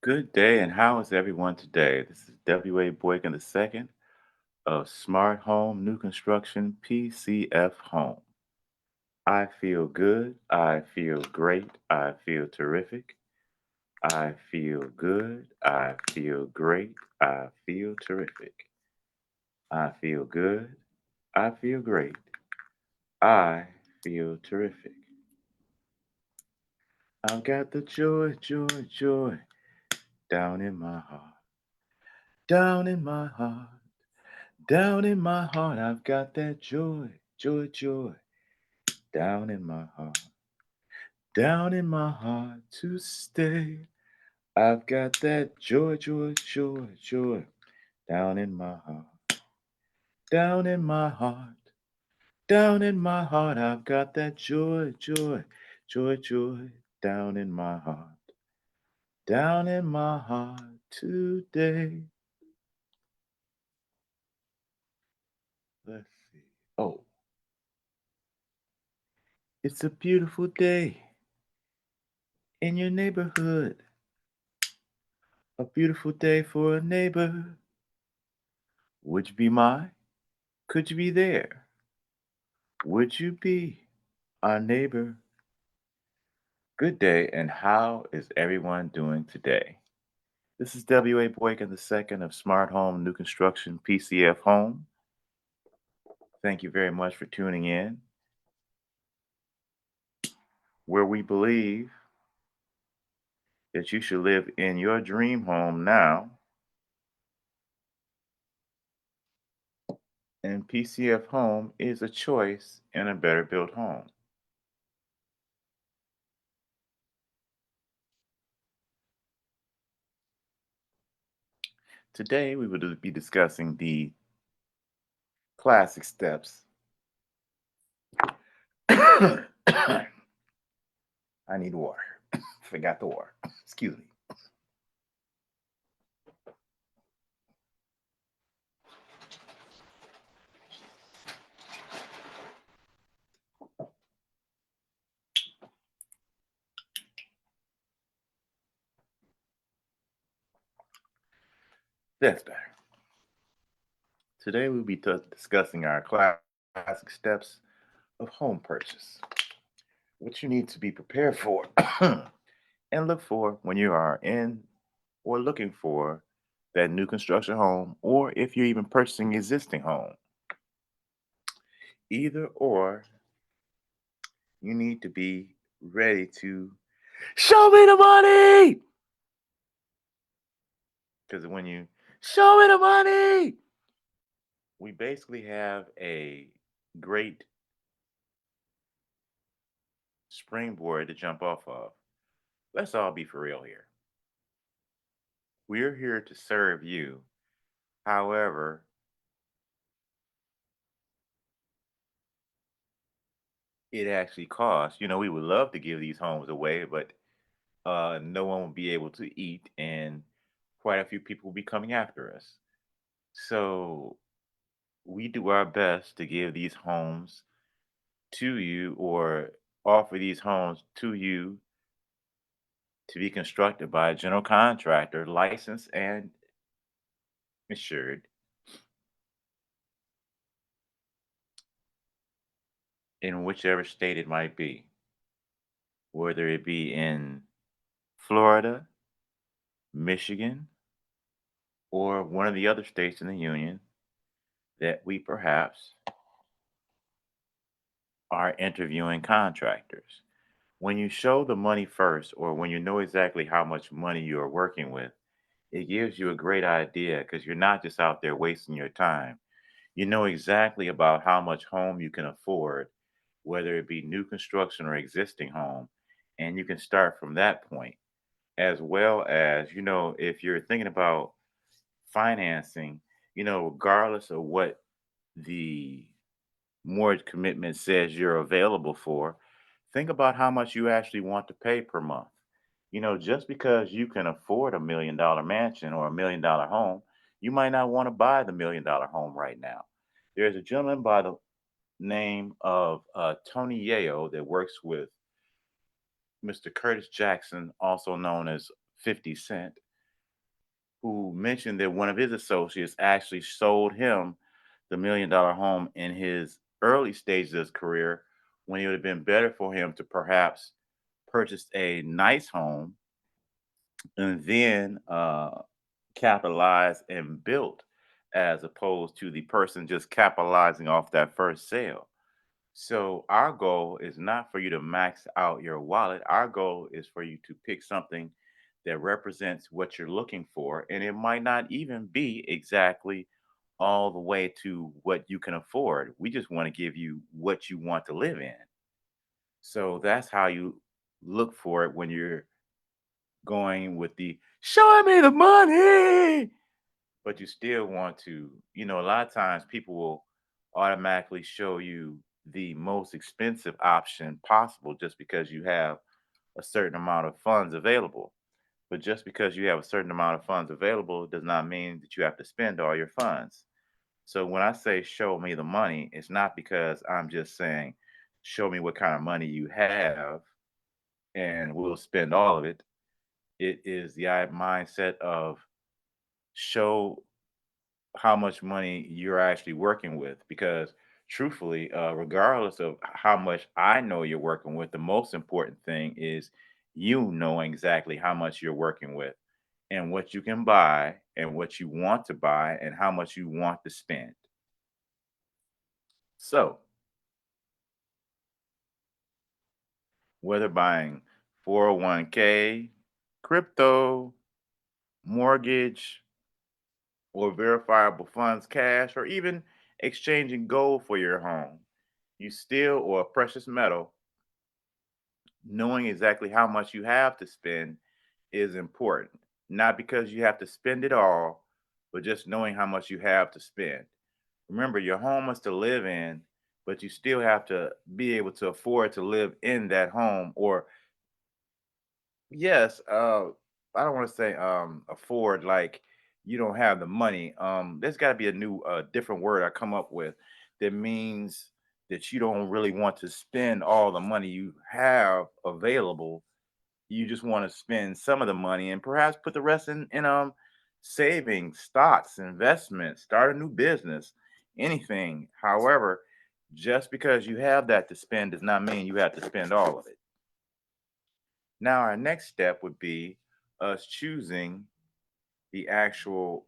Good day, and how is everyone today? This is W.A. Boykin II of Smart Home New Construction PCF Home. I feel good. I feel great. I feel terrific. I feel good. I feel great. I feel terrific. I feel good. I feel great. I feel terrific. I've got the joy, joy, joy down in my heart. Down in my heart. Down in my heart, I've got that joy, joy, joy. Down in my heart, down in my heart to stay. I've got that joy, joy, joy, joy. Down in my heart, down in my heart, down in my heart. I've got that joy, joy, joy, joy. Down in my heart, down in my heart today. Let's see. Oh, it's a beautiful day in your neighborhood. A beautiful day for a neighbor. Would you be mine? Could you be there? Would you be our neighbor? Good day, and how is everyone doing today? This is W.A. Boykin II of Smart Home New Construction PCF Home. Thank you very much for tuning in, where we believe that you should live in your dream home now, and PCF Home is a choice in a better built home. Today, we will be discussing the classic steps. I need water. Forgot the water. Excuse me. That's better. Today we'll be discussing our classic steps of home purchase. What you need to be prepared for and look for when you are in or looking for that new construction home, or if you're even purchasing existing home. Either or, you need to be ready to show me the money. Because when you show me the money, we basically have a great springboard to jump off of. Let's all be for real here. We're here to serve you. However, it actually costs. We would love to give these homes away, but no one will be able to eat, and quite a few people will be coming after us. So we do our best to give these homes to you, or offer these homes to you to be constructed by a general contractor, licensed and insured in whichever state it might be, whether it be in Florida, Michigan, or one of the other states in the union that we perhaps are interviewing contractors. When you show the money first, or when you know exactly how much money you are working with, it gives you a great idea, because you're not just out there wasting your time. You know exactly about how much home you can afford, whether it be new construction or existing home, and you can start from that point. As well as, if you're thinking about financing, regardless of what the mortgage commitment says you're available for, think about how much you actually want to pay per month. Just because you can afford $1 million mansion or $1 million home, you might not want to buy the $1 million home right now. There's a gentleman by the name of Tony Yeo that works with Mr. Curtis Jackson, also known as 50 Cent. who mentioned that one of his associates actually sold him the $1 million home in his early stages of his career when it would have been better for him to perhaps purchase a nice home and then capitalize and built as opposed to the person just capitalizing off that first sale. So our goal is not for you to max out your wallet. Our goal is for you to pick something that represents what you're looking for. And it might not even be exactly all the way to what you can afford. We just want to give you what you want to live in. So that's how you look for it when you're going with the show me the money. But you still want to, a lot of times people will automatically show you the most expensive option possible just because you have a certain amount of funds available. But just because you have a certain amount of funds available does not mean that you have to spend all your funds. So when I say show me the money, it's not because I'm just saying show me what kind of money you have and we'll spend all of it. It is the mindset of show how much money you're actually working with because truthfully regardless of how much I know you're working with, the most important thing is you knowing exactly how much you're working with and what you can buy and what you want to buy and how much you want to spend. So whether buying 401k, crypto, mortgage, or verifiable funds cash, or even exchanging gold for your home, you still or a precious metal, knowing exactly how much you have to spend is important. Not because you have to spend it all, but just knowing how much you have to spend. Remember, your home is to live in, but you still have to be able to afford to live in that home. Or, yes, I don't want to say afford like you don't have the money. There's got to be a new, different word I come up with that means that you don't really want to spend all the money you have available. You just want to spend some of the money and perhaps put the rest in savings, stocks, investments, start a new business, anything. However, just because you have that to spend does not mean you have to spend all of it. Now, our next step would be us choosing the actual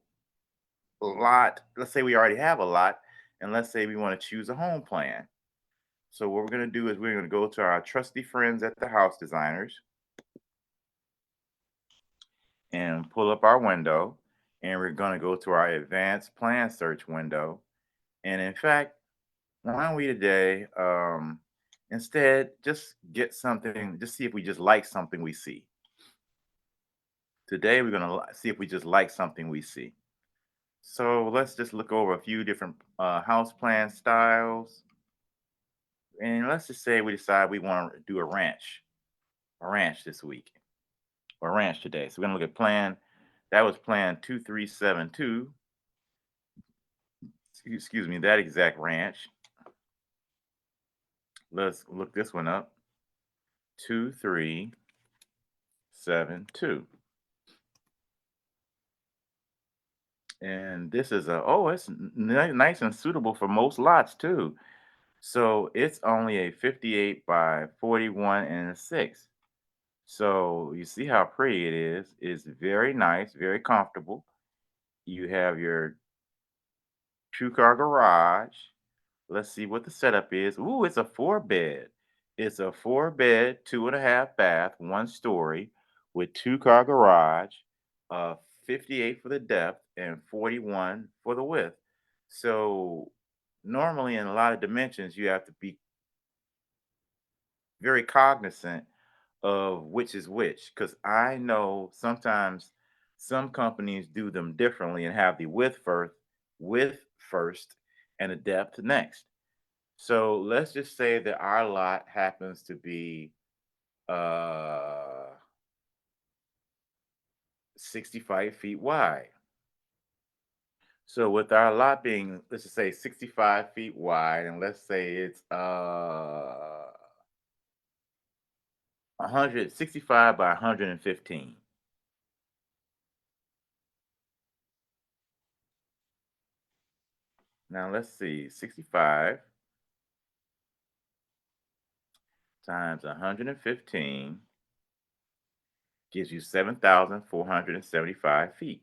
lot. Let's say we already have a lot, and let's say we want to choose a home plan. So, what we're going to do is we're going to go to our trusty friends at the house designers and pull up our window, and we're going to go to our advanced plan search window. And in fact, why don't we today instead just get something, just see if we just like something we see. Today, we're going to see if we just like something we see. So let's just look over a few different house plan styles. And let's just say we decide we want to do a ranch this week, or a ranch today. So we're going to look at plan, that was plan 2372. Excuse me, that exact ranch. Let's look this one up. 2372. And this is it's nice and suitable for most lots too. So it's only a 58 by 41 and a 6. So you see how pretty it is. It's very nice, very comfortable. You have your two car garage. Let's see what the setup is. Ooh, it's a four bed. It's a four bed, 2.5 bath, 1 story with two-car garage, uh, 58 for the depth and 41 for the width. So normally in a lot of dimensions, you have to be very cognizant of which is which because I know sometimes some companies do them differently and have the width first and the depth next. So let's just say that our lot happens to be uh 65 feet wide. So with our lot being, let's just say 65 feet wide, and let's say it's 165 by 115. Now let's see. 65 times 115 gives you 7,475 feet.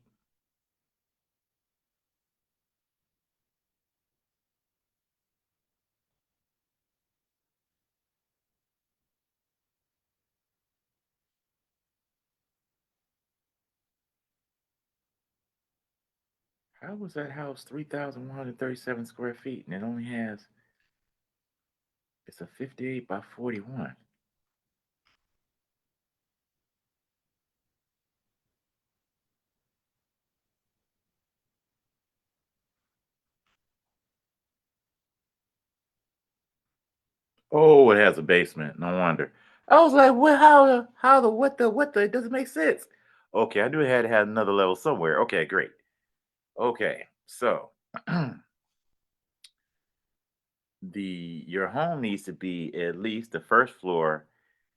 How was that house 3,137 square feet and it only has, it's a 58 by 41? Oh, it has a basement. No wonder. I was like, what? What the? It doesn't make sense. Okay, I knew it had to have another level somewhere. Okay, great. Okay, so your home needs to be at least the first floor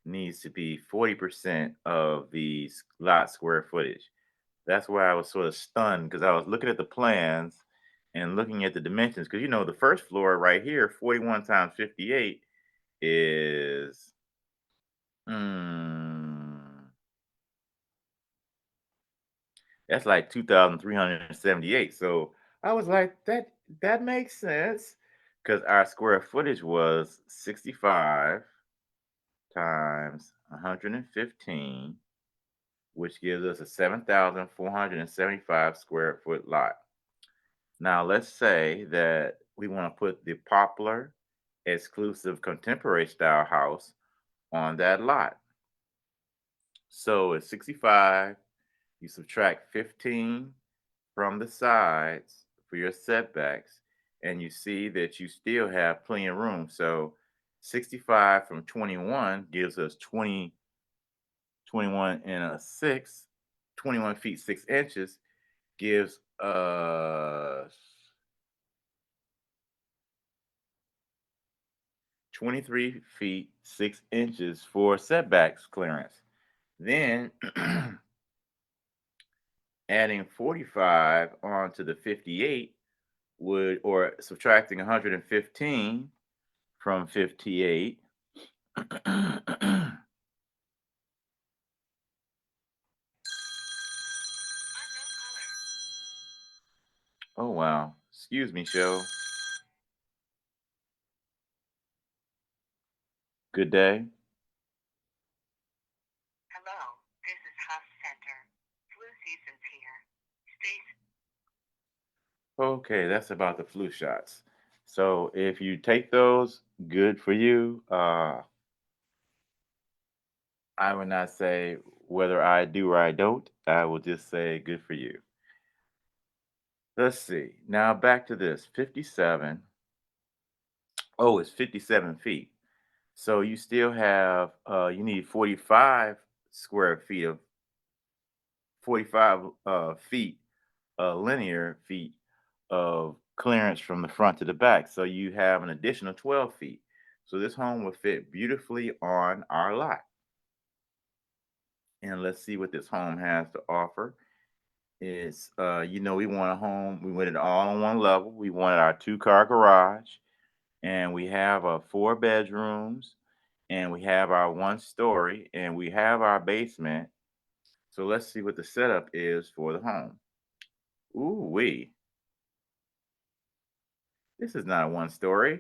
needs to be 40% of the lot square footage. That's why I was sort of stunned because I was looking at the plans and looking at the dimensions. Because the first floor right here, 41 times 58 is mm, that's like 2,378. So I was like, that makes sense because our square footage was 65 times 115, which gives us a 7,475 square foot lot. Now, let's say that we want to put the poplar exclusive contemporary style house on that lot. So it's 65, you subtract 15 from the sides for your setbacks, and you see that you still have plenty of room. So 65 from 21 gives us 21 and a 6, 21 feet 6 inches gives us 23 feet 6 inches for setbacks clearance. Then adding 45 onto the 58 would, or subtracting 115 from 58. Oh, wow. Excuse me, show. Good day. Hello, this is Huff Center. Flu season's here. Stay Okay, that's about the flu shots. So if you take those, good for you. I would not say whether I do or I don't. I will just say good for you. Let's see. Now back to this 57. Oh, it's 57 feet. So you still have, you need 45 square feet of 45 feet, linear feet of clearance from the front to the back. So you have an additional 12 feet. So this home will fit beautifully on our lot. And let's see what this home has to offer. Is we want a home. We want it all on one level. We wanted our two-car garage, and we have four bedrooms, and we have our one story, and we have our basement. So let's see what the setup is for the home. Ooh wee! This is not a one story.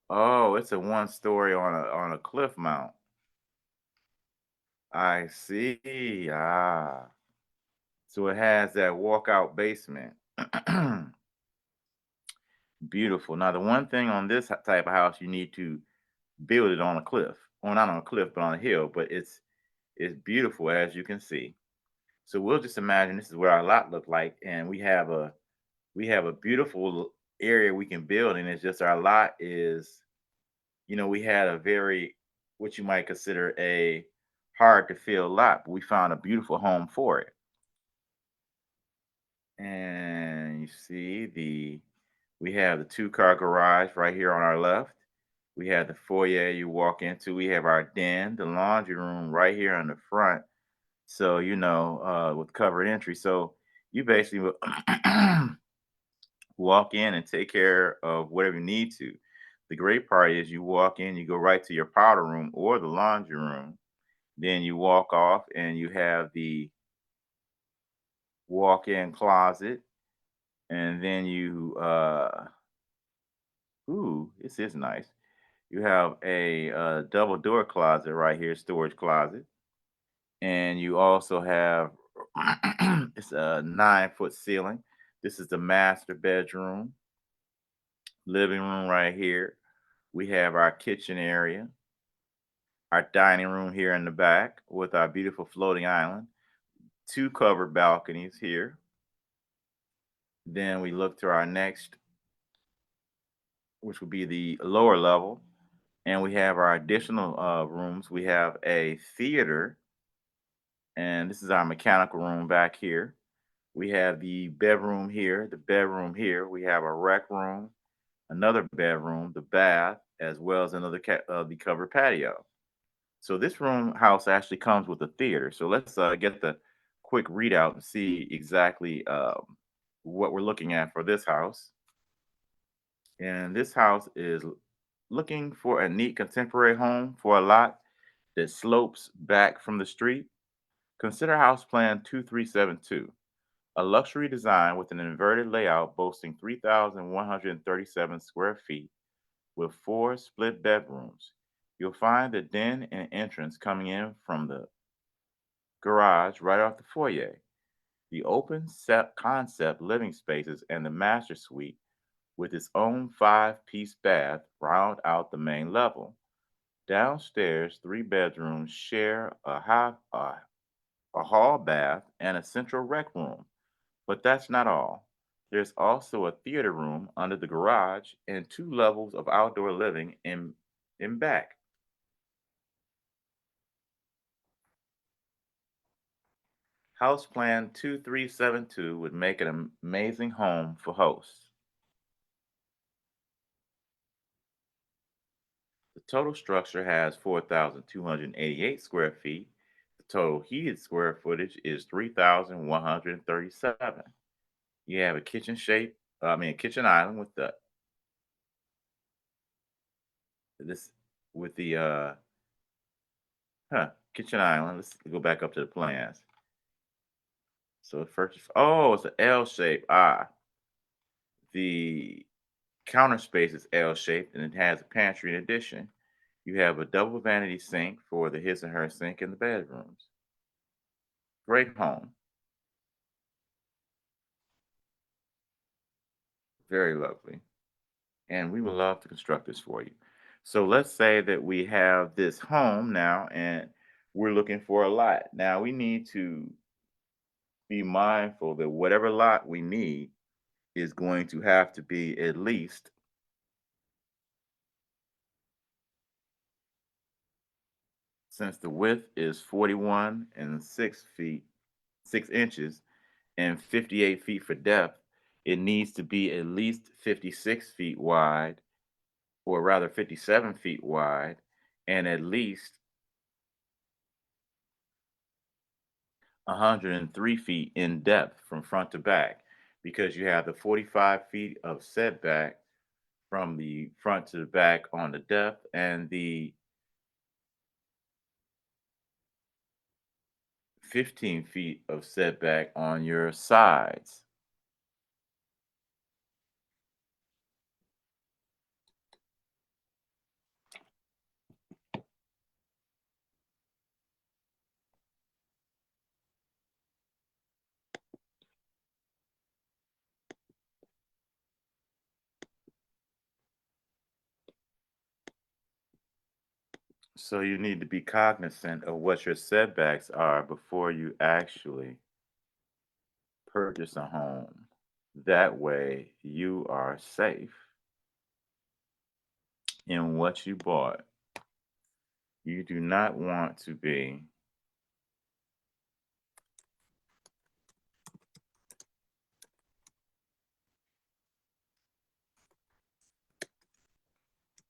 Oh, it's a one story on a cliff mount. I see. Ah, so it has that walkout basement. Beautiful. Now, the one thing on this type of house, you need to build it on a cliff. Well, not on a cliff, but on a hill. But it's beautiful as you can see. So we'll just imagine this is what our lot looked like, and we have a beautiful area we can build, and it's just our lot is, we had a very what you might consider a hard to fill lot, but we found a beautiful home for it. And you see we have the two-car garage right here on our left. We have the foyer you walk into. We have our den, the laundry room right here on the front. So, with covered entry. So you basically will walk in and take care of whatever you need to. The great part is you walk in, you go right to your powder room or the laundry room. Then you walk off and you have the walk-in closet. And then ooh, this is nice. You have a double door closet right here, storage closet. And you also have it's a 9-foot ceiling. This is the master bedroom, living room right here. We have our kitchen area, our dining room here in the back with our beautiful floating island, two covered balconies here. Then we look to our next, which would be the lower level, and we have our additional rooms. We have a theater, and this is our mechanical room back here. We have the bedroom here, the bedroom here. We have a rec room, another bedroom, the bath, as well as another the covered patio. So this room house actually comes with a theater. So let's get the quick readout and see exactly what we're looking at for this house. And this house is looking for a neat contemporary home for a lot that slopes back from the street. Consider House Plan 2372, a luxury design with an inverted layout boasting 3,137 square feet with four split bedrooms. You'll find the den and entrance coming in from the garage right off the foyer. The open set concept living spaces and the master suite with its own five-piece bath round out the main level. Downstairs, three bedrooms share a hall bath and a central rec room. But that's not all. There's also a theater room under the garage and two levels of outdoor living in back. House Plan 2372 would make an amazing home for hosts. The total structure has 4,288 square feet. The total heated square footage is 3,137. You have a kitchen a kitchen island with this with the kitchen island. Let's go back up to the plans. So first, oh, it's an L shape. The counter space is L shaped and it has a pantry in addition. You have a double vanity sink for the his and her sink in the bedrooms. Great home. Very lovely. And we would love to construct this for you. So let's say that we have this home now and we're looking for a lot. Now we need to be mindful that whatever lot we need is going to have to be at least, since the width is 41 and 6 feet, 6 inches, and 58 feet for depth, it needs to be at least 56 feet wide, or rather 57 feet wide, and at least 103 feet in depth from front to back, because you have the 45 feet of setback from the front to the back on the depth and the 15 feet of setback on your sides. So you need to be cognizant of what your setbacks are before you actually purchase a home. That way you are safe in what you bought. You do not want to be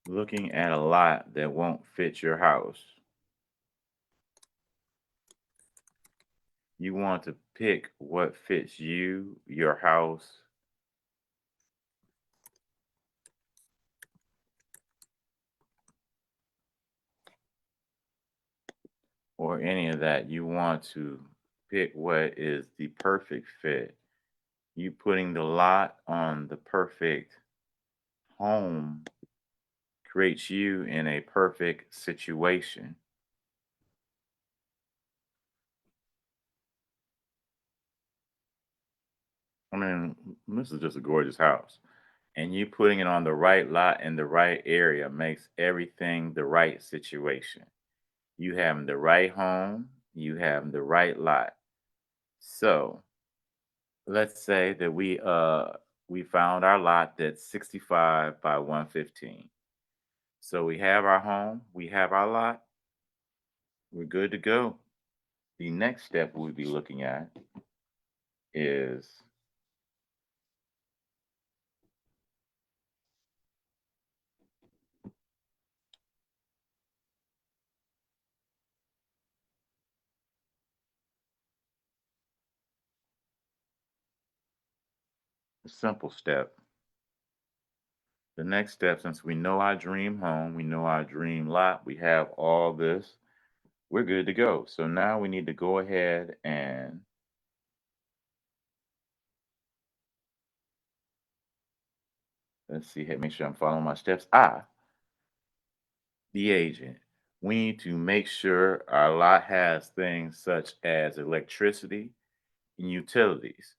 looking at a lot that won't fit your house. You want to pick what fits you, your house, or any of that. You want to pick what is the perfect fit. You putting the lot on the perfect home creates you in a perfect situation. I mean, this is just a gorgeous house. And you putting it on the right lot in the right area makes everything the right situation. You have the right home, you have the right lot. So let's say that we found our lot that's 65 by 115. So we have our home, we have our lot, we're good to go. The next step we'll be looking at is a simple step. The next step, since we know our dream home, we know our dream lot, we have all this, we're good to go. So now we need to go ahead and let's see here, make sure I'm following my steps. The agent. We need to make sure our lot has things such as electricity and utilities.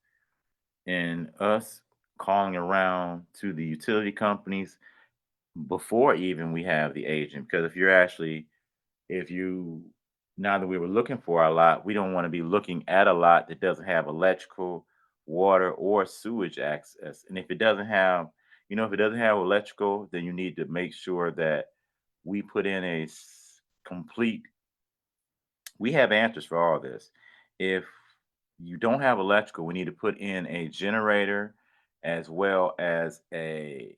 And us calling around to the utility companies before even we have the agent. Because if you, now that we were looking for a lot, we don't want to be looking at a lot that doesn't have electrical, water, or sewage access. And if it doesn't have, if it doesn't have electrical, then you need to make sure that we put in complete, we have answers for all this. If you don't have electrical, we need to put in a generator as well as a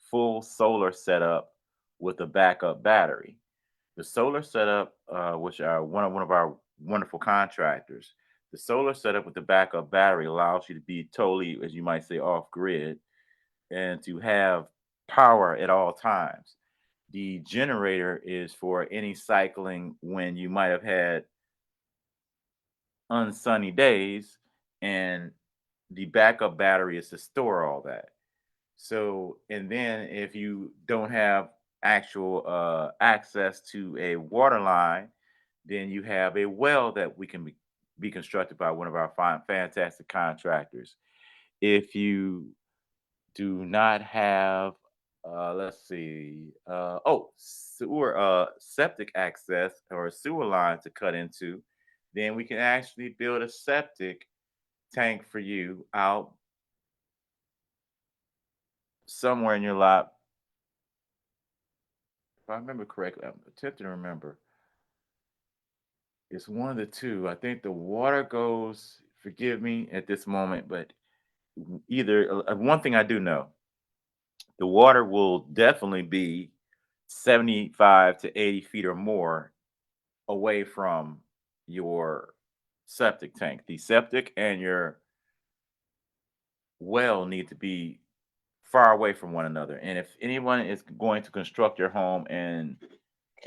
full solar setup with a backup battery. The solar setup, which are one of our wonderful contractors, the solar setup with the backup battery allows you to be totally, as you might say, off grid and to have power at all times. The generator is for any cycling when you might have had unsunny days, and the backup battery is to store all that. So, and then if you don't have actual access to a water line, then you have a well that we can be constructed by one of our fine, fantastic contractors. If you do not have, let's see, sewer, septic access or a sewer line to cut into, then we can actually build a septic tank for you out somewhere in your lot. If I remember correctly, I'm attempting to remember. It's one of the two. I think the water goes, forgive me at this moment, but either one thing I do know, the water will definitely be 75 to 80 feet or more away from your septic tank. The septic and your well need to be far away from one another. And if anyone is going to construct your home and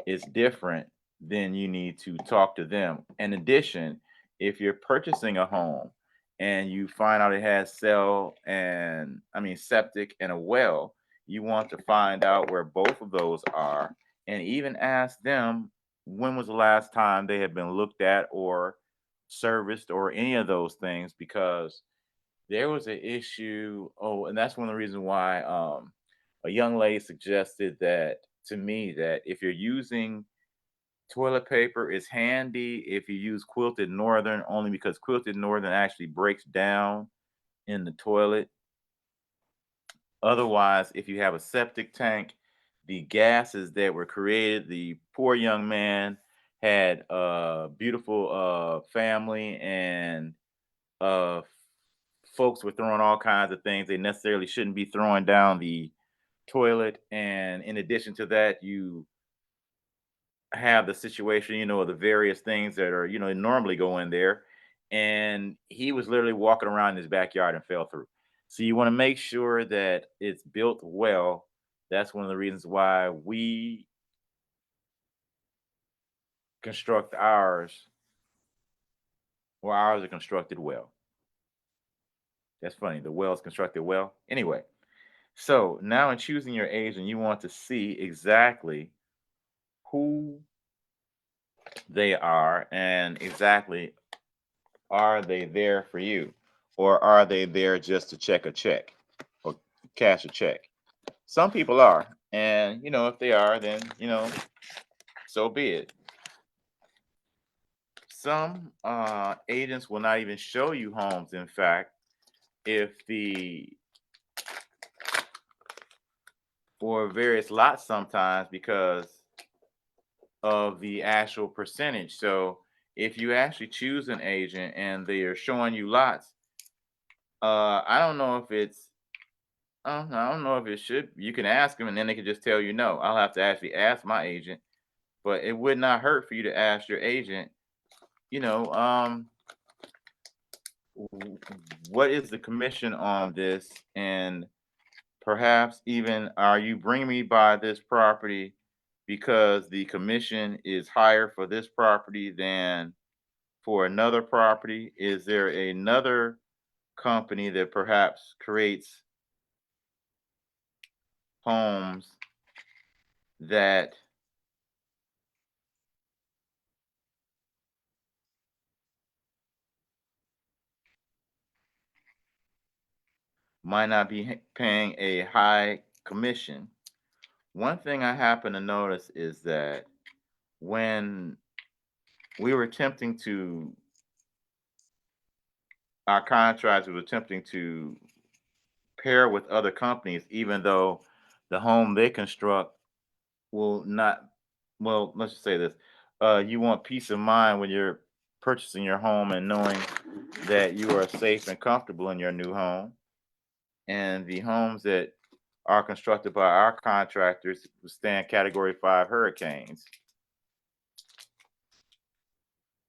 it's different, then you need to talk to them. In addition, if you're purchasing a home and you find out it has septic and a well, you want to find out where both of those are and even ask them when was the last time they have been looked at or serviced or any of those things because there was an issue. Oh, and that's one of the reasons why a young lady suggested that to me that if you're using toilet paper, it's handy if you use quilted northern, only because quilted northern actually breaks down in the toilet. Otherwise, if you have a septic tank, the gases that were created, the poor young man had a beautiful family and uh, folks were throwing all kinds of things they necessarily shouldn't be throwing down the toilet. And in addition to that, you have the situation, of the various things that are, normally go in there. And he was literally walking around in his backyard and fell through. So you want to make sure that it's built well. That's one of the reasons why we construct ours, or ours are constructed well. That's funny. The well is constructed well. Anyway, so now in choosing your agent, you want to see exactly who they are and exactly are they there for you, or are they there just to check a check or cash a check? Some people are, and if they are, then so be it. Some agents will not even show you homes. In fact, if the for various lots sometimes because of the actual percentage. So if you actually choose an agent and they are showing you lots, I don't know if it's I don't know if it should. You can ask them and then they can just tell you no. I'll have to actually ask my agent, but it would not hurt for you to ask your agent. You know, um, w- what is the commission on this, and perhaps even are you bringing me by this property because the commission is higher for this property than for another property? Is there another company that perhaps creates homes that might not be paying a high commission? One thing I happen to notice is that when we were attempting to, our contractors were attempting to pair with other companies, even though the home they construct will not, well, let's just say this. You want peace of mind when you're purchasing your home and knowing that you are safe and comfortable in your new home. And the homes that are constructed by our contractors withstand category 5 hurricanes.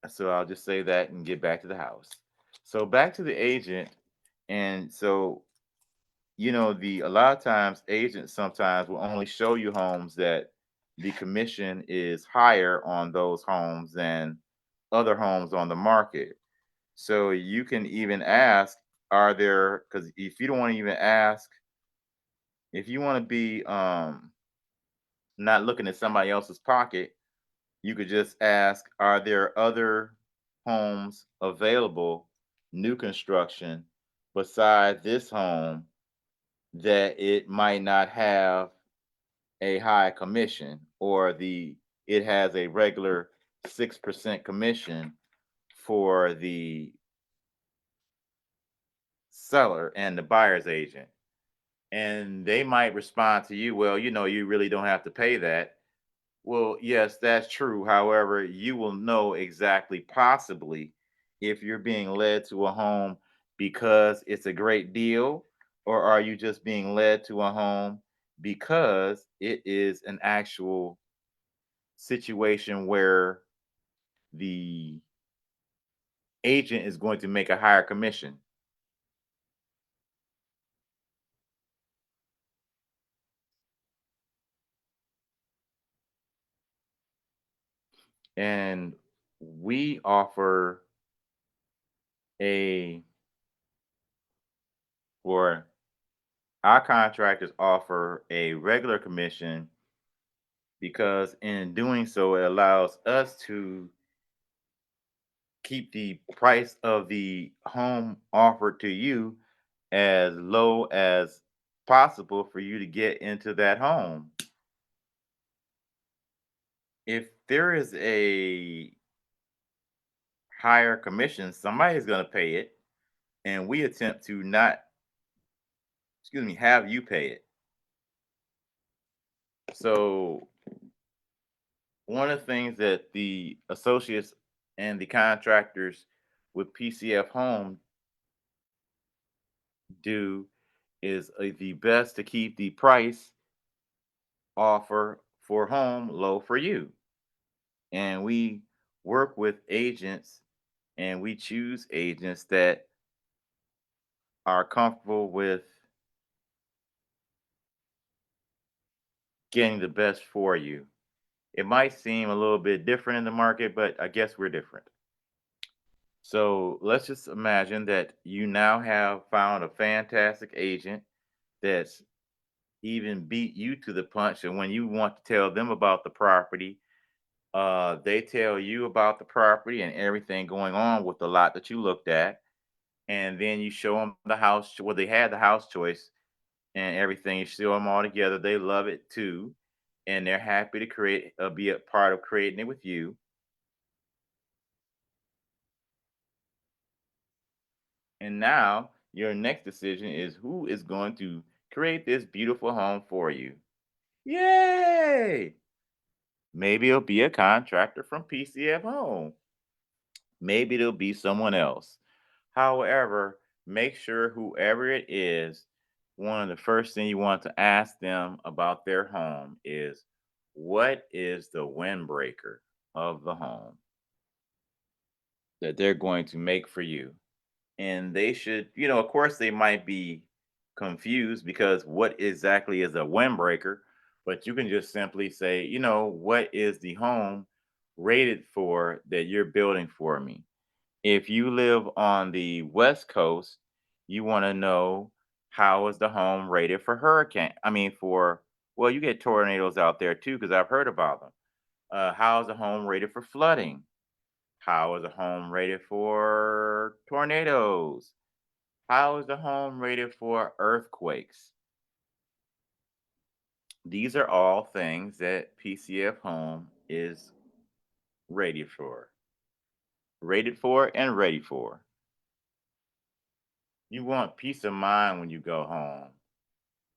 So I'll just say that and get back to the house. So back to the agent. And so, the a lot of times agents sometimes will only show you homes that the commission is higher on those homes than other homes on the market. So you can even ask, are there, because if you don't want to even ask, if you want to be not looking at somebody else's pocket, you could just ask, are there other homes available, new construction, beside this home that it might not have a high commission, or it has a regular 6% commission for the seller and the buyer's agent. And they might respond to you, well, you really don't have to pay that. Well, yes, that's true. However, you will know exactly, possibly, if you're being led to a home because it's a great deal, or are you just being led to a home because it is an actual situation where the agent is going to make a higher commission. And we offer a, or our contractors offer a regular commission because in doing so, it allows us to keep the price of the home offered to you as low as possible for you to get into that home. If there is a higher commission, somebody's going to pay it, and we attempt to not, excuse me, have you pay it. So, one of the things that the associates and the contractors with PCF Home do is the best to keep the price offer for home low for you. And we work with agents and we choose agents that are comfortable with getting the best for you. It might seem a little bit different in the market, but I guess we're different. So let's just imagine that you now have found a fantastic agent that's even beat you to the punch. And when you want to tell them about the property, they tell you about the property and everything going on with the lot that you looked at. And then you show them the house, well, they had the house choice and everything. You show them all together. They love it too. And they're happy to be a part of creating it with you. And now your next decision is who is going to create this beautiful home for you. Yay! Maybe it'll be a contractor from PCF Home. Maybe it'll be someone else. However, make sure whoever it is, one of the first thing you want to ask them about their home is what is the windbreaker of the home that they're going to make for you? And they should, of course, they might be confused because what exactly is a windbreaker? But you can just simply say, what is the home rated for that you're building for me? If you live on the West Coast, you want to know how is the home rated for hurricane? I mean, well, you get tornadoes out there too, because I've heard about them. How is the home rated for flooding? How is the home rated for tornadoes? How is the home rated for earthquakes? These are all things that PCF Home is rated for and ready for. You want peace of mind when you go home.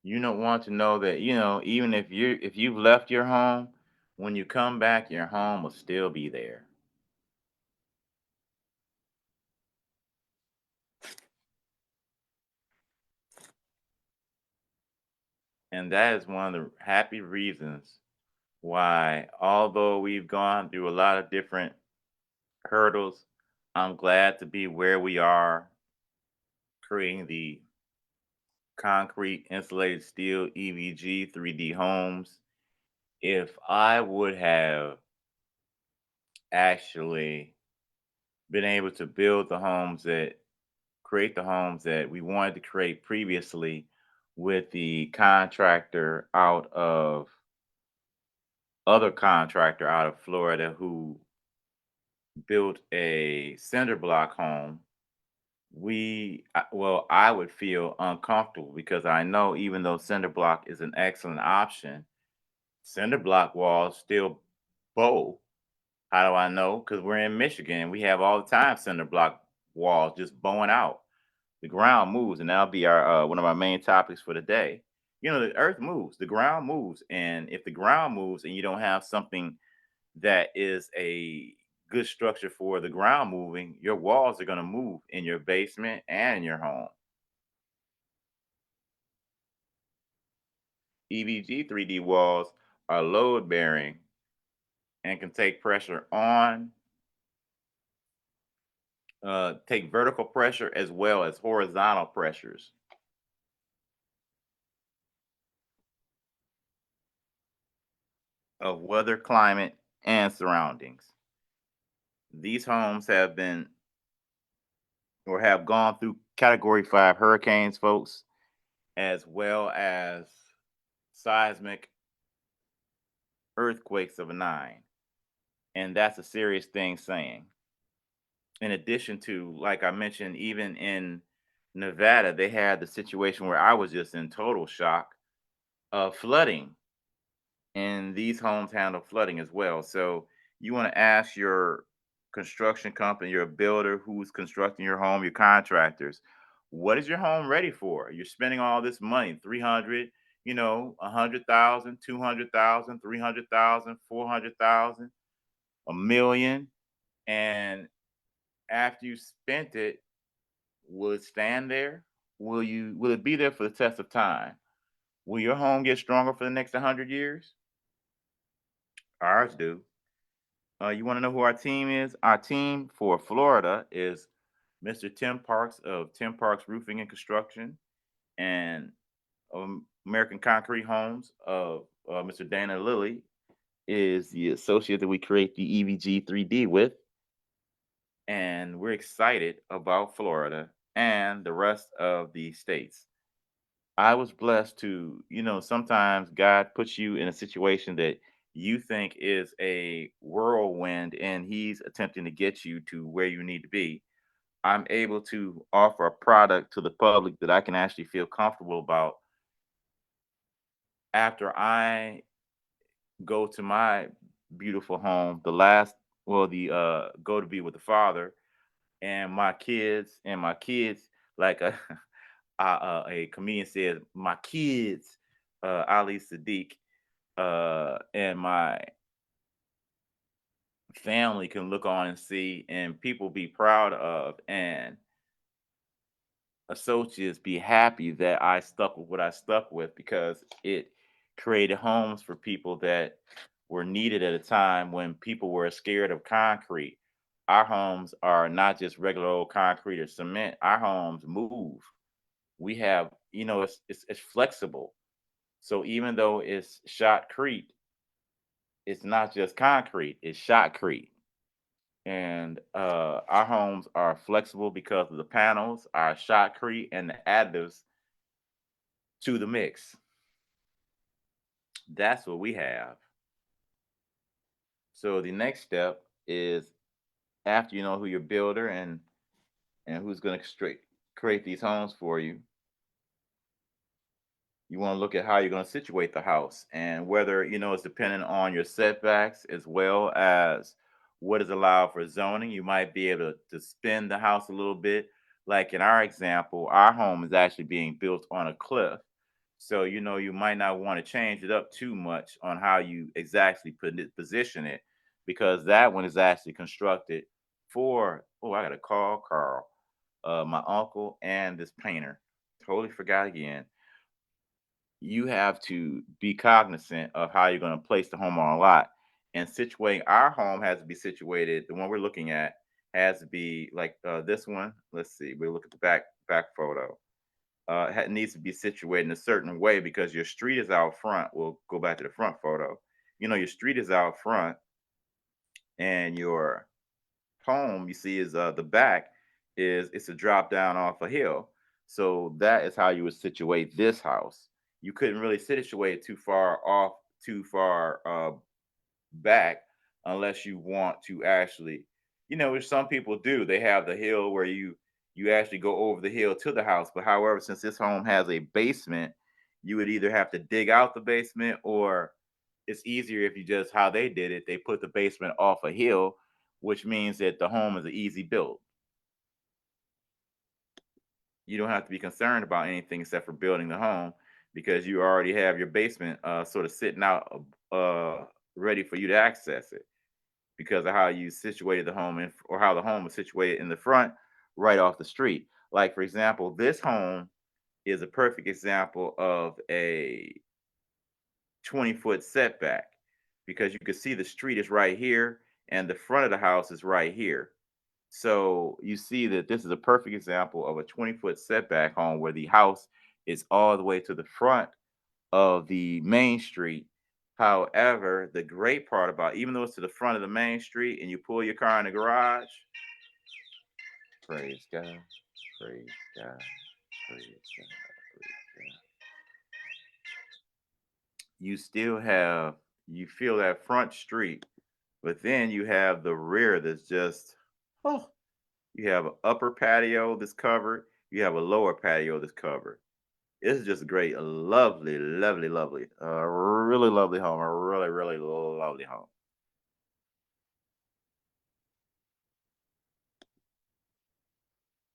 You don't want to know that, even if you've left your home, when you come back, your home will still be there. And that is one of the happy reasons why, although we've gone through a lot of different hurdles, I'm glad to be where we are, creating the concrete insulated steel EVG 3D homes. If I would have actually been able to create the homes that we wanted to create previously with the other contractor out of Florida who built a cinder block home, I would feel uncomfortable because I know even though cinder block is an excellent option, cinder block walls still bow. How do I know? Because we're in Michigan. We have all the time cinder block walls just bowing out. The ground moves, and that'll be our one of our main topics for the day. The earth moves, the ground moves, and if the ground moves and you don't have something that is a good structure for the ground moving, your walls are going to move in your basement and in your home. EVG 3D walls are load bearing and can take vertical pressure as well as horizontal pressures of weather, climate, and surroundings. These homes have gone through category 5 hurricanes, folks, as well as seismic earthquakes of a 9. And that's a serious thing saying. In addition to, like I mentioned, even in Nevada, they had the situation where I was just in total shock of flooding, and these homes handle flooding as well. So you want to ask your construction company, your builder who's constructing your home, your contractors, what is your home ready for? You're spending all this money, 300, 100,000, 200,000, 300,000, 400,000, a million. And after you spent it, will it stand there? Will it be there for the test of time? Will your home get stronger for the next 100 years? Ours do. You want to know who our team is? Our team for Florida is Mr. Tim Parks of Tim Parks Roofing and Construction, and American Concrete Homes of Mr. Dana Lilly, is the associate that we create the EVG 3D with, and we're excited about Florida and the rest of the states. I was blessed to, sometimes God puts you in a situation that you think is a whirlwind and He's attempting to get you to where you need to be. I'm able to offer a product to the public that I can actually feel comfortable about after I go to my beautiful home. The go to be with the Father and my kids, like a comedian says, my kids, Ali Sadiq, and my family can look on and see, and people be proud of, and associates be happy that I stuck with what I stuck with because it created homes for people that were needed at a time when people were scared of concrete. Our homes are not just regular old concrete or cement. Our homes move. We have, it's flexible. So even though it's shotcrete, it's not just concrete, it's shotcrete. And our homes are flexible because of the panels, our shotcrete, and the additives to the mix. That's what we have. So the next step is after you know who your builder and who's going to create these homes for you, you want to look at how you're going to situate the house and whether it's dependent on your setbacks as well as what is allowed for zoning. You might be able to spin the house a little bit. Like in our example, our home is actually being built on a cliff, so you might not want to change it up too much on how you exactly position it, because that one is actually constructed for, oh, I gotta call Carl, my uncle, and this painter. Totally forgot again. You have to be cognizant of how you're going to place the home on a lot. And situating our home has to be situated. The one we're looking at has to be like this one. Let's see. We'll look at the back photo. It needs to be situated in a certain way because your street is out front. We'll go back to the front photo. Your street is out front, and your home you see is the back is it's a drop down off a hill. So that is how you would situate this house. You couldn't really situate it too far off, too far back, unless you want to actually, which some people do. They have the hill where you actually go over the hill to the house. But however, since this home has a basement, you would either have to dig out the basement, or it's easier if you just how they did it. They put the basement off a hill, which means that the home is an easy build. You don't have to be concerned about anything except for building the home because you already have your basement sort of sitting out, ready for you to access it because of how you situated the home or how the home was situated in the front right off the street. Like, for example, this home is a perfect example of a 20-foot setback because you can see the street is right here and the front of the house is right here. So you see that this is a perfect example of a 20-foot setback home where the house is all the way to the front of the main street. However, the great part about, even though it's to the front of the main street and you pull your car in the garage, praise God, praise God, praise God, praise God, you still have, you feel that front street, but then you have the rear that's just, oh, you have an upper patio that's covered, you have a lower patio that's covered. It's just great. A lovely, lovely, lovely. A really lovely home. A really, really lovely home.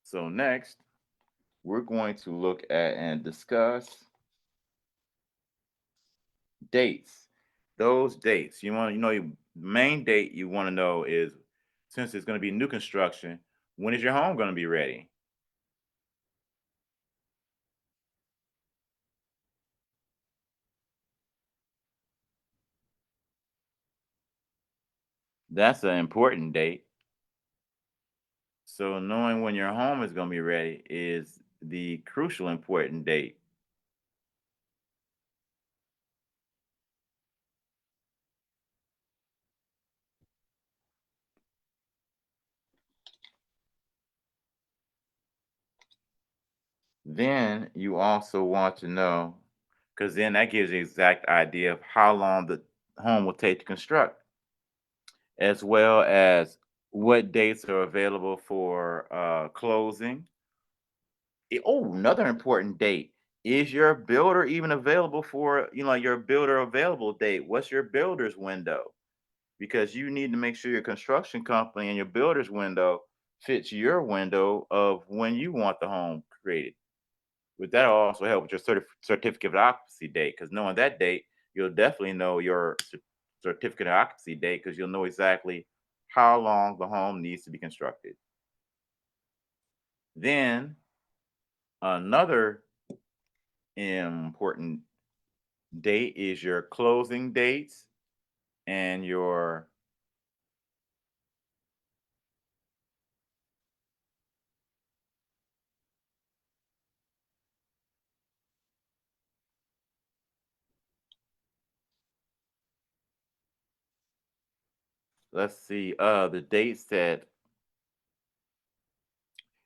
So next, we're going to look at and discuss dates. Those dates. You want to know your main date you want to know is, since it's going to be new construction, when is your home going to be ready? That's an important date. So knowing when your home is going to be ready is the crucial important date. Then you also want to know, because then that gives you exact idea of how long the home will take to construct, as well as what dates are available for closing. Another important date. Is your builder even available for, your builder available date? What's your builder's window? Because you need to make sure your construction company and your builder's window fits your window of when you want the home created. But that'll also help with your certificate of occupancy date, because knowing that date, you'll definitely know your certificate of occupancy date, because you'll know exactly how long the home needs to be constructed. Then another important date is your closing dates and your, let's see, the dates that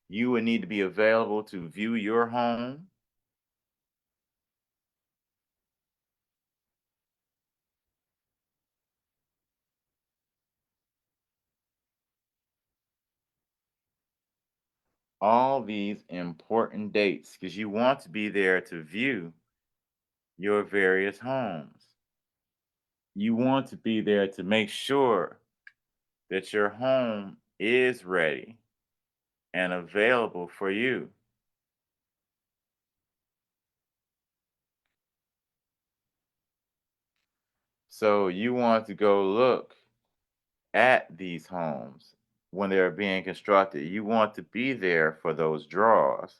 you would need to be available to view your home. All these important dates, because you want to be there to view your various homes. You want to be there to make sure that your home is ready and available for you. So you want to go look at these homes when they're being constructed. You want to be there for those draws.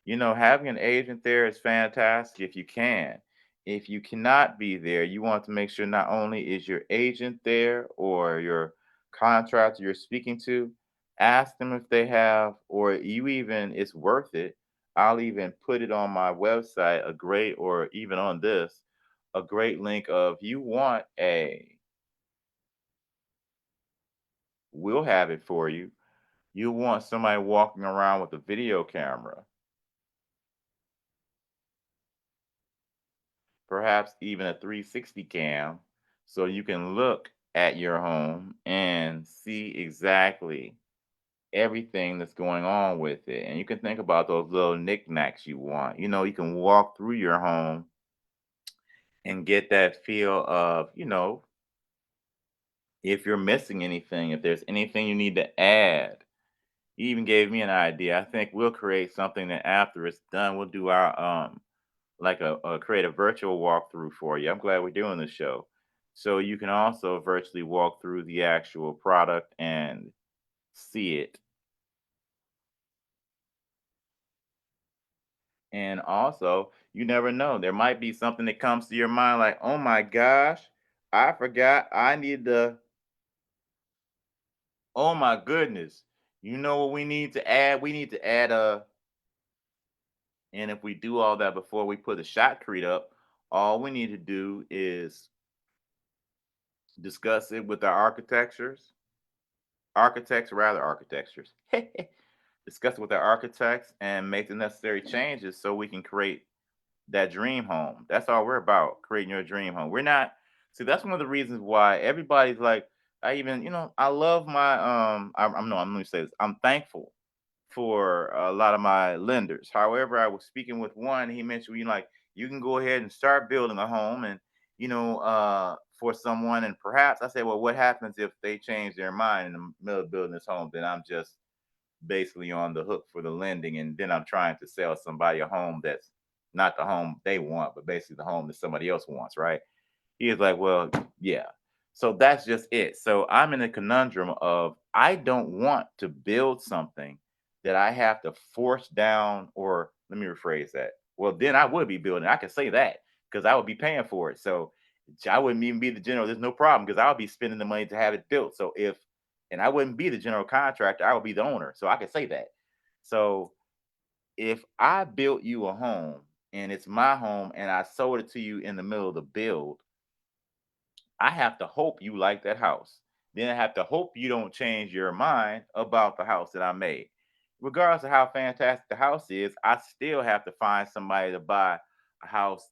Having an agent there is fantastic if you can. If you cannot be there, you want to make sure not only is your agent there or your contractor you're speaking to, ask them if they have, or you even, it's worth it. I'll even put it on my website, a great, or even on this, a great link of you want we'll have it for you. You want somebody walking around with a video camera, perhaps even a 360 cam, so you can look at your home and see exactly everything that's going on with it. And you can think about those little knickknacks you want. You can walk through your home and get that feel of, if you're missing anything, if there's anything you need to add. You even gave me an idea. I think we'll create something that after it's done, we'll do our like create a virtual walkthrough for you. I'm glad we're doing this show. So you can also virtually walk through the actual product and see it. And also, you never know. There might be something that comes to your mind like, oh my gosh, I forgot I need to, oh my goodness. You know what we need to add? We need to add and if we do all that before we put the shotcrete up, all we need to do is discuss it with our architectures. Discuss it with our architects and make the necessary changes so we can create that dream home. That's all we're about, creating your dream home. We're not see that's one of the reasons why everybody's like, I even, I love my I'm no, I'm gonna say this. I'm thankful for a lot of my lenders. However, I was speaking with one, he mentioned, like, you can go ahead and start building a home and, for someone. And perhaps I said, well, what happens if they change their mind in the middle of building this home? Then I'm just basically on the hook for the lending. And then I'm trying to sell somebody a home that's not the home they want, but basically the home that somebody else wants, right? He is like, well, yeah. So that's just it. So I'm in a conundrum of I don't want to build something that I have to force down, or let me rephrase that. Well, then I would be building. I can say that because I would be paying for it. So I wouldn't even be the general. There's no problem because I'll be spending the money to have it built. So and I wouldn't be the general contractor, I would be the owner. So I can say that. So if I built you a home and it's my home and I sold it to you in the middle of the build, I have to hope you like that house. Then I have to hope you don't change your mind about the house that I made. regardless of how fantastic the house is, I still have to find somebody to buy a house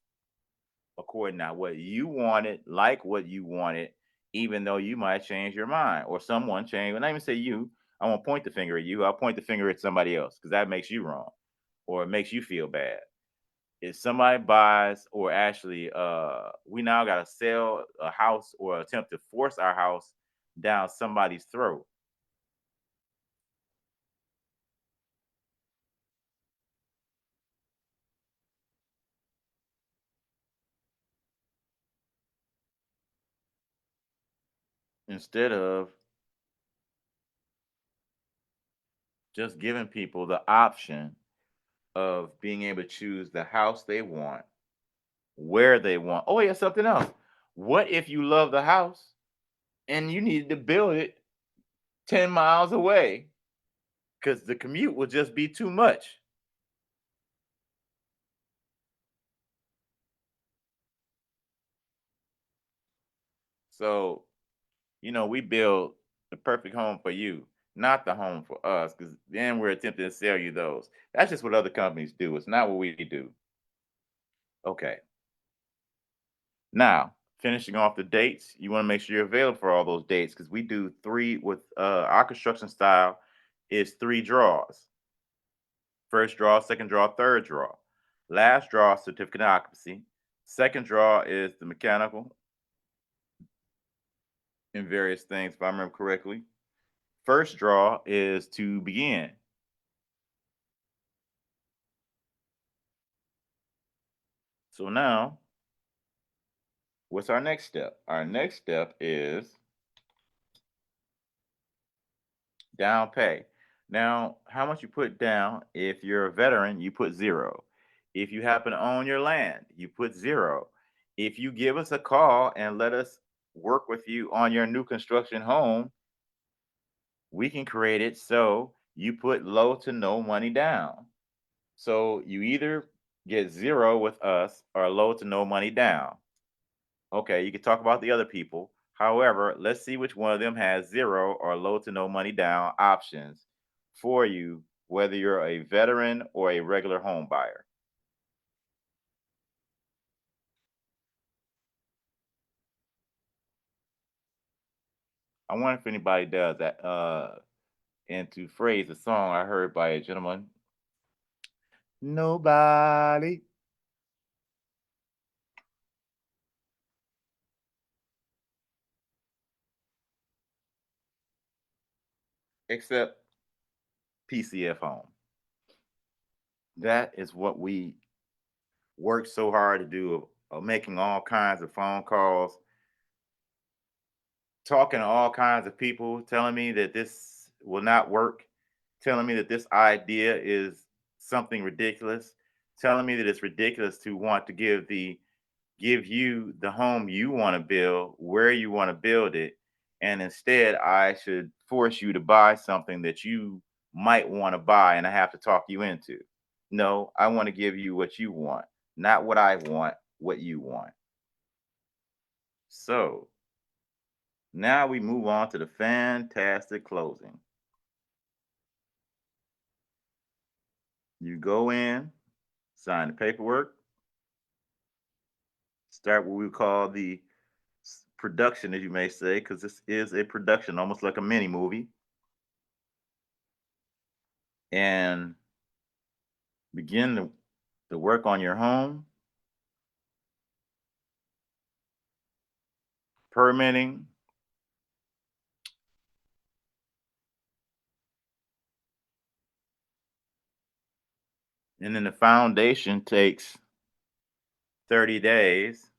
according to what you wanted, like what you wanted, even though you might change your mind or someone change. When I even say you, I won't point the finger at you. I'll point the finger at somebody else because that makes you wrong or it makes you feel bad. If somebody buys or actually we now got to sell a house or attempt to force our house down somebody's throat instead of just giving people the option of being able to choose the house they want, where they want. Oh, yeah, something else. What if you love the house and you needed to build it 10 miles away because the commute will just be too much? So, we build the perfect home for you, not the home for us, because then we're attempting to sell you those. That's just what other companies do. It's not what we do. Okay. Now, finishing off the dates, you want to make sure you're available for all those dates because we do three with our construction style is three draws. First draw, second draw, third draw. Last draw, certificate of occupancy. Second draw is the mechanical and various things, if I remember correctly. First draw is to begin. So now, what's our next step? Our next step is down pay. Now, how much you put down? If you're a veteran, you put zero. If you happen to own your land, you put zero. If you give us a call and let us work with you on your new construction home, we can create it so you put low to no money down. So you either get zero with us or low to no money down. Okay, you can talk about the other people. However, let's see which one of them has zero or low to no money down options for you, whether you're a veteran or a regular home buyer. I wonder if anybody does that. And to phrase a song I heard by a gentleman, nobody except PCF Home. That is what we work so hard to do, of making all kinds of phone calls, talking to all kinds of people, telling me that this will not work, telling me that this idea is something ridiculous, telling me that it's ridiculous to want to give you the home you want to build, where you want to build it, and instead I should force you to buy something that you might want to buy and I have to talk you into. No, I want to give you what you want, not what I want, what you want. So, now we move on to the fantastic closing. You go in, sign the paperwork, start what we call the production, as you may say, because this is a production, almost like a mini movie, and begin the work on your home, permitting, and then the foundation takes 30 days.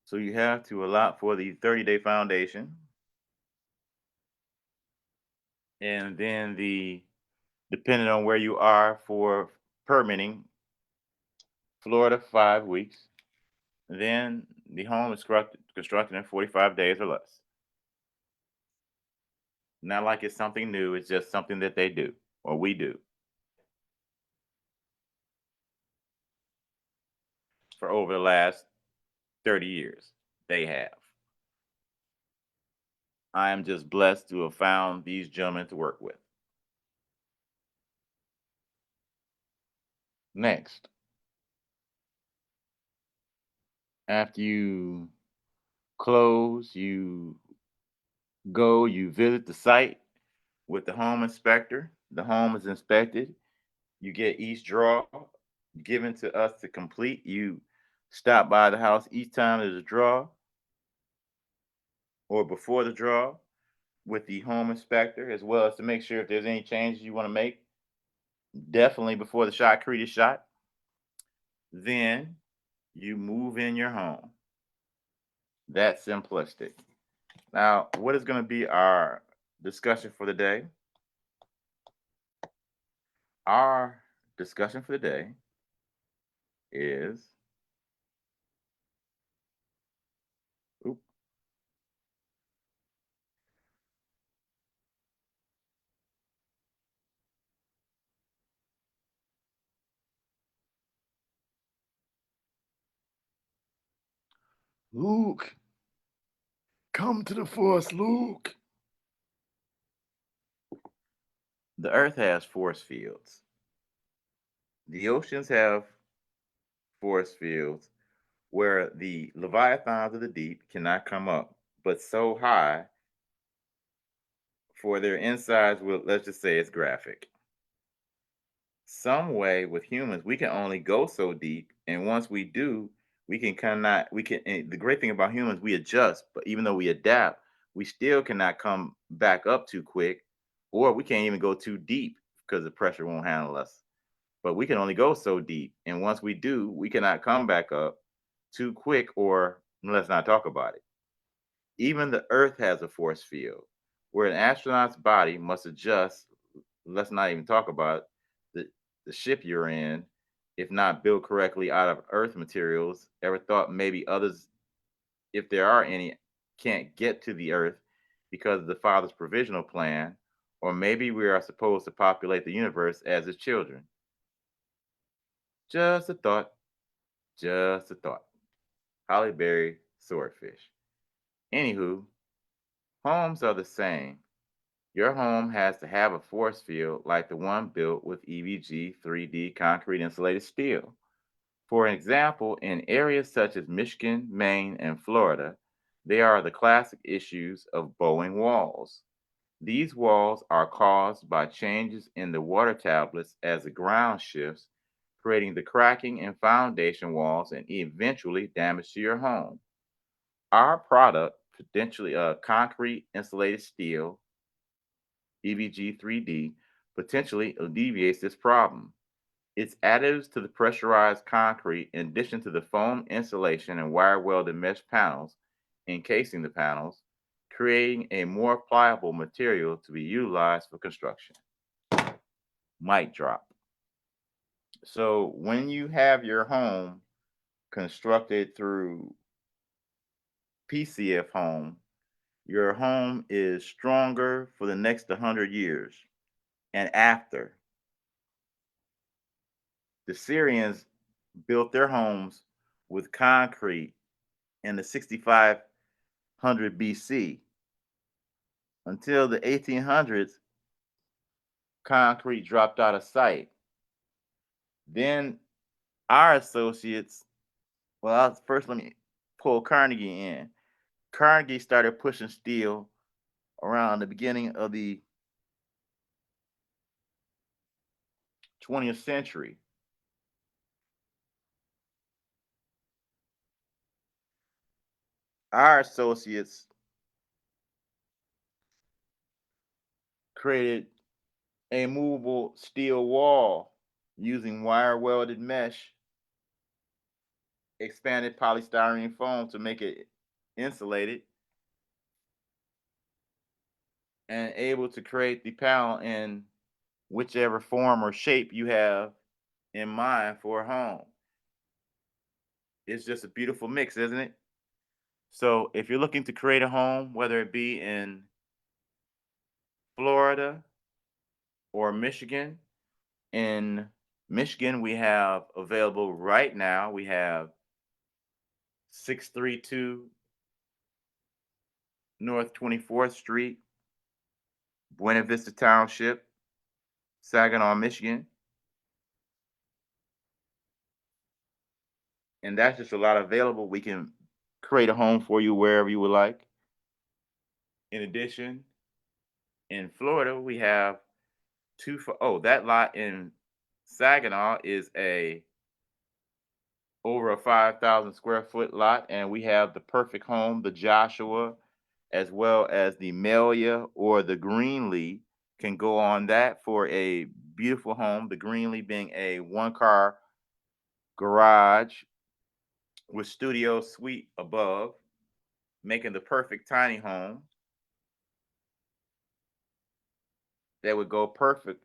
So you have to allot for the 30-day foundation, and then depending on where you are for permitting, Florida 5 weeks. Then the home is constructed in 45 days or less. Not like it's something new, it's just something that they do or we do for over the last 30 years. They have. I am just blessed to have found these gentlemen to work with. Next, after you close, you visit the site with the home inspector. The home is inspected. You get each draw given to us to complete. You stop by the house each time there's a draw or before the draw with the home inspector, as well as to make sure if there's any changes you want to make, definitely before the shotcrete is shot. Then you move in your home. That simplistic. Now, what is going to be our discussion for the day? Our discussion for the day is oop, Luke, come to the force, Luke. The earth has force fields. The oceans have force fields where the leviathans of the deep cannot come up, but so high for their insides will, let's just say, it's graphic. Some way with humans, we can only go so deep, and once we do, we can. And the great thing about humans, we adjust, but even though we adapt, we still cannot come back up too quick, or we can't even go too deep because the pressure won't handle us. But we can only go so deep, and once we do, we cannot come back up too quick, or let's not talk about it. Even the Earth has a force field where an astronaut's body must adjust. Let's not even talk about the, the ship you're in, if not built correctly out of Earth materials. Ever thought maybe others, if there are any, can't get to the Earth because of the Father's provisional plan? Or maybe we are supposed to populate the universe as his children. Just a thought, just a thought. Holly Berry Swordfish. Anywho, homes are the same. Your home has to have a force field like the one built with EVG 3D concrete insulated steel. For example, in areas such as Michigan, Maine, and Florida, there are the classic issues of bowing walls. These walls are caused by changes in the water tablets as the ground shifts, creating the cracking in foundation walls and eventually damage to your home. Our product, potentially concrete insulated steel, EVG 3D, potentially alleviates this problem. Its additives to the pressurized concrete, in addition to the foam insulation and wire welded mesh panels encasing the panels, creating a more pliable material to be utilized for construction. Mic drop. So, when you have your home constructed through PCF Home, your home is stronger for the next 100 years and after. The Syrians built their homes with concrete in the 6500 BC. Until the 1800s, concrete dropped out of sight. Then our associates, first let me pull Carnegie in. Carnegie started pushing steel around the beginning of the 20th century. Our associates created a movable steel wall using wire welded mesh, expanded polystyrene foam to make it insulated, and able to create the panel in whichever form or shape you have in mind for a home. It's just a beautiful mix, isn't it? So, if you're looking to create a home, whether it be in Florida or Michigan, in Michigan, we have available right now, we have 632 North 24th Street, Buena Vista Township, Saginaw, Michigan. And that's just a lot available. We can create a home for you wherever you would like. In addition, in Florida, we have that lot in Saginaw is a over a 5,000 square foot lot, and we have the perfect home, the Joshua, as well as the Melia or the Greenlee can go on that for a beautiful home. The Greenlee being a one car garage with studio suite above, making the perfect tiny home that would go perfect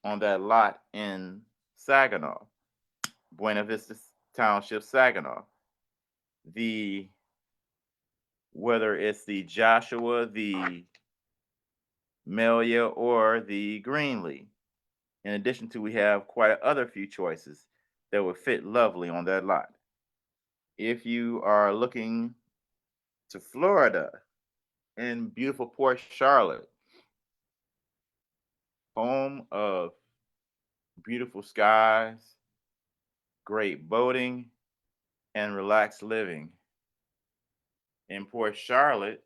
on that lot in Saginaw, Buena Vista Township, Saginaw. The Whether it's the Joshua, the Melia, or the Greenlee. In addition to, we have quite a other few choices that would fit lovely on that lot. If you are looking to Florida in beautiful Port Charlotte, home of beautiful skies, great boating, and relaxed living. In Port Charlotte,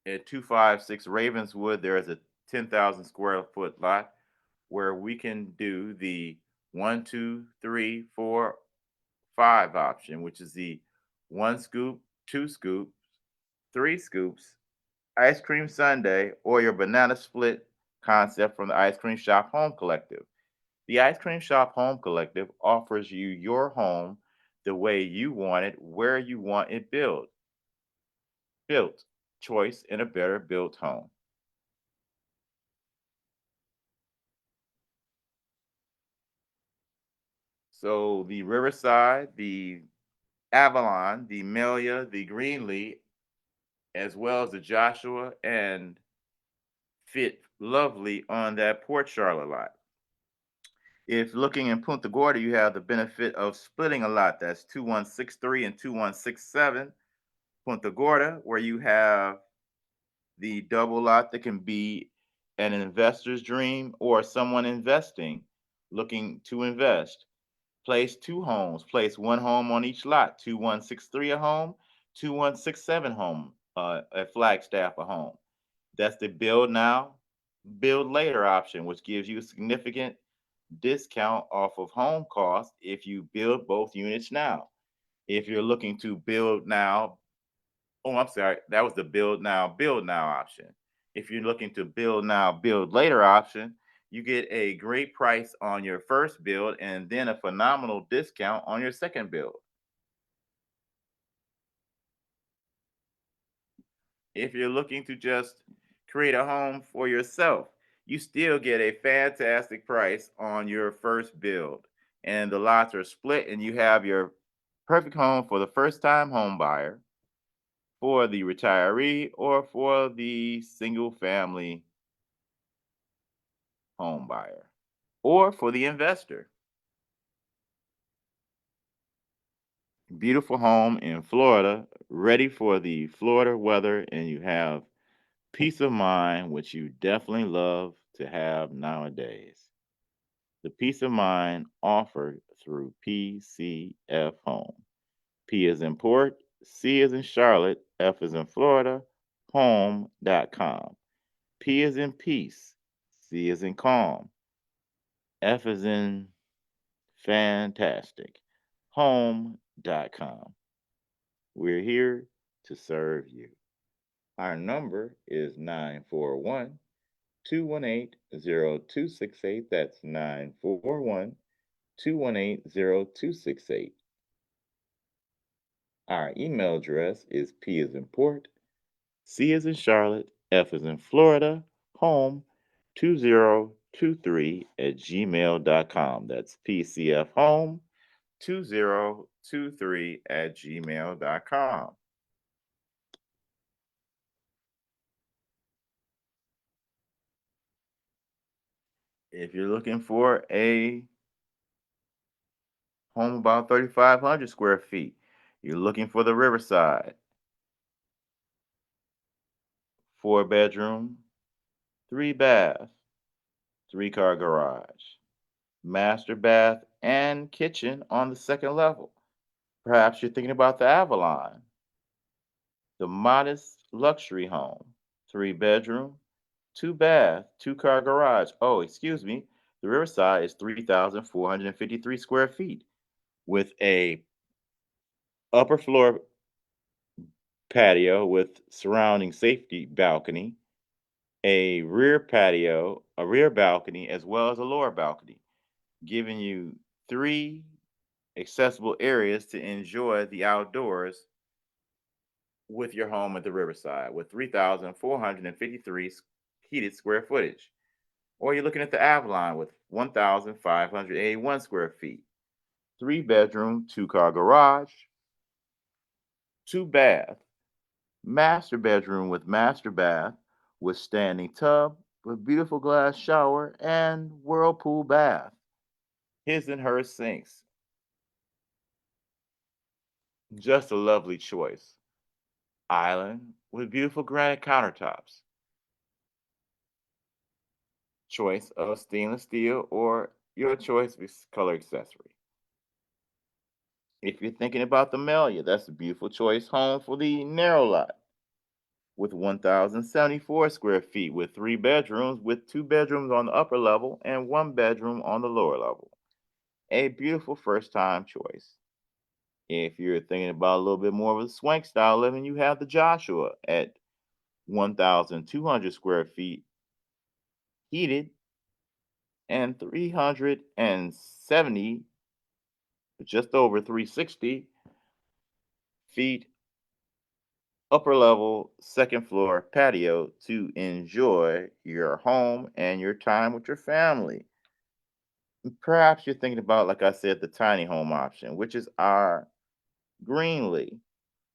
at 256 Ravenswood, there is a 10,000 square foot lot where we can do the one, two, three, four, five option, which is the one scoop, two scoops, three scoops, ice cream sundae, or your banana split concept from the Ice Cream Shop Home Collective. The Ice Cream Shop Home Collective offers you your home the way you want it, where you want it built, choice in a better built home. So the Riverside, the Avalon, the Melia, the Greenlee, as well as the Joshua, and fit lovely on that Port Charlotte lot. If looking in Punta Gorda, you have the benefit of splitting a lot. That's 2163 and 2167 Punta Gorda, where you have the double lot that can be an investor's dream or someone investing looking to invest. Place two homes, place one home on each lot, 2163 a home, 2167 home, at Flagstaff a home. That's the build now, build later option, which gives you a significant discount off of home costs if you build both units now. If you're looking to build now, oh, I'm sorry, that was the build now option. If you're looking to build now, build later option, you get a great price on your first build and then a phenomenal discount on your second build. If you're looking to just create a home for yourself, you still get a fantastic price on your first build. And the lots are split, and you have your perfect home for the first time home buyer, for the retiree, or for the single family home buyer, or for the investor. Beautiful home in Florida, ready for the Florida weather, and you have peace of mind, which you definitely love to have nowadays. The peace of mind offered through PCF Home. P is in Port, C is in Charlotte, F is in Florida, home.com. P is in peace, C is in calm, F is in fantastic, home.com. We're here to serve you. Our number is 941 218 0268. That's 941 218 0268. Our email address is P as in Port, C as in Charlotte, F as in Florida, home 2023 at gmail.com. That's PCF home 2023 at gmail.com. If you're looking for a home about 3,500 square feet, you're looking for the Riverside, four bedroom, three bath, three car garage. master bath, and kitchen on the second level. Perhaps you're thinking about the Avalon, the modest luxury home, 3 bedroom, 2 bath, 2 car garage. Oh, excuse me. The Riverside is 3,453 square feet with a upper floor patio with surrounding safety balcony, a rear balcony, as well as a lower balcony, giving you 3 accessible areas to enjoy the outdoors with your home at the Riverside with 3,453 heated square footage. Or you're looking at the Avalon with 1,581 square feet, 3 bedroom, 2 car garage, 2 bath, master bedroom with master bath with standing tub with beautiful glass shower and whirlpool bath. His and her sinks. Just a lovely choice. Island with beautiful granite countertops. Choice of stainless steel or your choice of color accessory. If you're thinking about the Melia, that's a beautiful choice home for the narrow lot with 1,074 square feet with 3 bedrooms with 2 bedrooms on the upper level and 1 bedroom on the lower level. A beautiful first time choice. If you're thinking about a little bit more of a swank style living, you have the Joshua at 1,200 square feet heated and 370, just over 360 feet upper level, second floor patio to enjoy your home and your time with your family. Perhaps you're thinking about, like I said, the tiny home option, which is our Greenlee.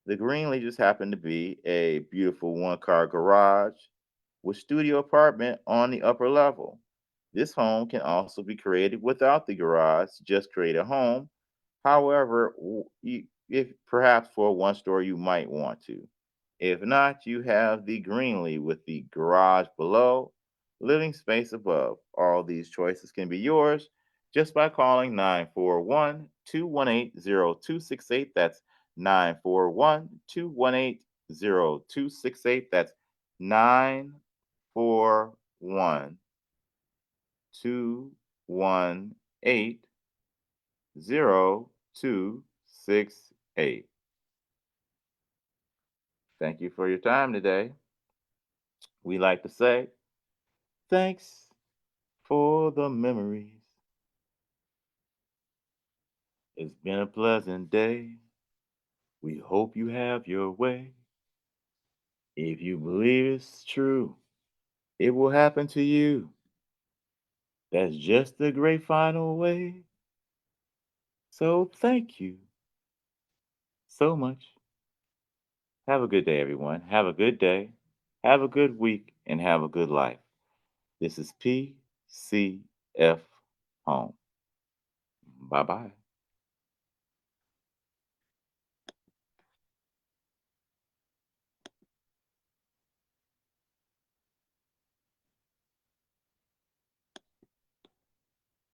The Greenlee just happened to be a beautiful 1 car garage with studio apartment on the upper level. This home can also be created without the garage, just create a home. However, if perhaps for a 1 story you might want to. If not, you have the Greenlee with the garage below, living space above. All these choices can be yours just by calling 941-218-0268. That's 941-218-0268. That's 941-218-0268. Thank you for your time today. We like to say thanks for the memories. It's been a pleasant day. We hope you have your way. If you believe it's true, it will happen to you. That's just the great final way. So thank you so much. Have a good day, everyone. Have a good day. Have a good week and have a good life. This is PCF Home. Bye bye.